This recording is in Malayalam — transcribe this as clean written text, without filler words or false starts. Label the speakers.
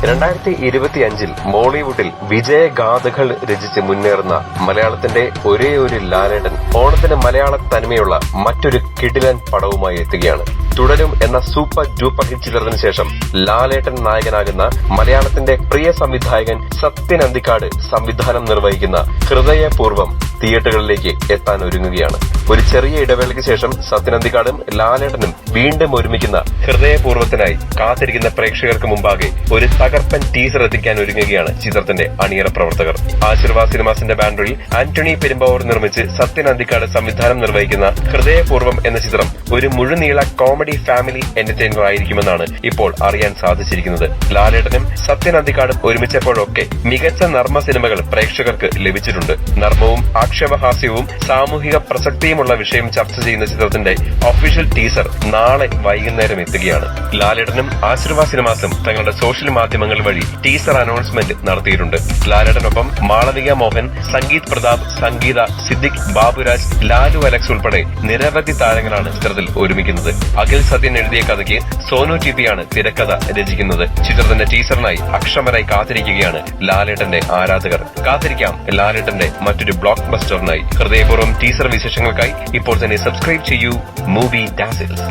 Speaker 1: 2025 മോളിവുഡിൽ വിജയഗാഥകൾ രചിച്ച് മുന്നേറുന്ന മലയാളത്തിന്റെ ഒരേ ഒരു ലാലേട്ടൻ ഓണത്തിന് മലയാള തനിമയുള്ള മറ്റൊരു കിടിലൻ പടവുമായി എത്തുകയാണ്. തുടരും എന്ന സൂപ്പർ ഡൂപ്പർ ഹിറ്റ് ചിത്രത്തിന് ശേഷം ലാലേട്ടൻ നായകനാകുന്ന മലയാളത്തിന്റെ പ്രിയ സംവിധായകൻ സത്യൻ അന്തിക്കാട് സംവിധാനം നിർവഹിക്കുന്ന ഹൃദയപൂർവ്വം തിയേറ്ററുകളിലേക്ക് എത്താൻ ഒരുങ്ങുകയാണ്. ഒരു ചെറിയ ഇടവേളയ്ക്ക് ശേഷം സത്യൻ അന്തിക്കാടും ലാലേട്ടനും വീണ്ടും ഒരുമിക്കുന്ന ഹൃദയപൂർവ്വത്തിനായി കാത്തിരിക്കുന്ന പ്രേക്ഷകർക്ക് മുമ്പാകെ ഒരു തകർപ്പൻ ടീസർ എത്തിക്കാൻ ഒരുങ്ങുകയാണ് ചിത്രത്തിന്റെ അണിയറ പ്രവർത്തകർ. ആശീർവാദ് സിനിമാസിന്റെ ബാനറിൽ ആന്റണി പെരുമ്പാവൂർ നിർമ്മിച്ച് സത്യൻ അന്തിക്കാട് സംവിധാനം നിർവഹിക്കുന്ന ഹൃദയപൂർവ്വം എന്ന ചിത്രം ഒരു മുഴുനീള കോമഡി ഫാമിലി എന്റർടൈനർ ആയിരിക്കുമെന്നാണ് ഇപ്പോൾ അറിയാൻ സാധിച്ചിരിക്കുന്നത്. ലാലേട്ടനും സത്യൻ അന്തിക്കാടും ഒരുമിച്ചപ്പോഴൊക്കെ മികച്ച നർമ്മ സിനിമകൾ പ്രേക്ഷകർക്ക് ലഭിച്ചിട്ടുണ്ട്. നർമ്മവും ആക്ഷേപഹാസ്യവും സാമൂഹിക പ്രസക്തിയുമുള്ള വിഷയം ചർച്ച ചെയ്യുന്ന ചിത്രത്തിന്റെ ഒഫീഷ്യൽ ടീസർ നാളെ വൈകുന്നേരം എത്തുകയാണ്. ലാലേട്ടനും ആശീർവാദ് സിനിമാസും തങ്ങളുടെ സോഷ്യൽ മാധ്യമങ്ങൾ വഴി ടീസർ അനൗൺസ്മെന്റ് നടത്തിയിട്ടുണ്ട്. ലാലേട്ടനൊപ്പം മാളവിക മോഹൻ, സംഗീത് പ്രതാപ്, സംഗീത, സിദ്ദിഖ്, ബാബുരാജ്, ലാലു അലക്സ് ഉൾപ്പെടെ നിരവധി താരങ്ങളാണ് ചിത്രത്തിൽ ഒരുമിക്കുന്നത്. അഖിൽ സത്യൻ എഴുതിയ കഥയ്ക്ക് സോനു ടിപിയാണ് തിരക്കഥ രചിക്കുന്നത്. ചിത്രത്തിന്റെ ടീസറിനായി അക്ഷമരായി കാത്തിരിക്കുകയാണ് ലാലേട്ടന്റെ ആരാധകർ. കാത്തിരിക്കാം ലാലേട്ടന്റെ മറ്റൊരു ബ്ലോക്ക് ബസ്റ്ററിനായി. ഹൃദയപൂർവ്വം ടീസർ വിശേഷങ്ങൾക്കായി ഇപ്പോൾ തന്നെ സബ്സ്ക്രൈബ് ചെയ്യൂ മൂവി ഡാസിൽസ്.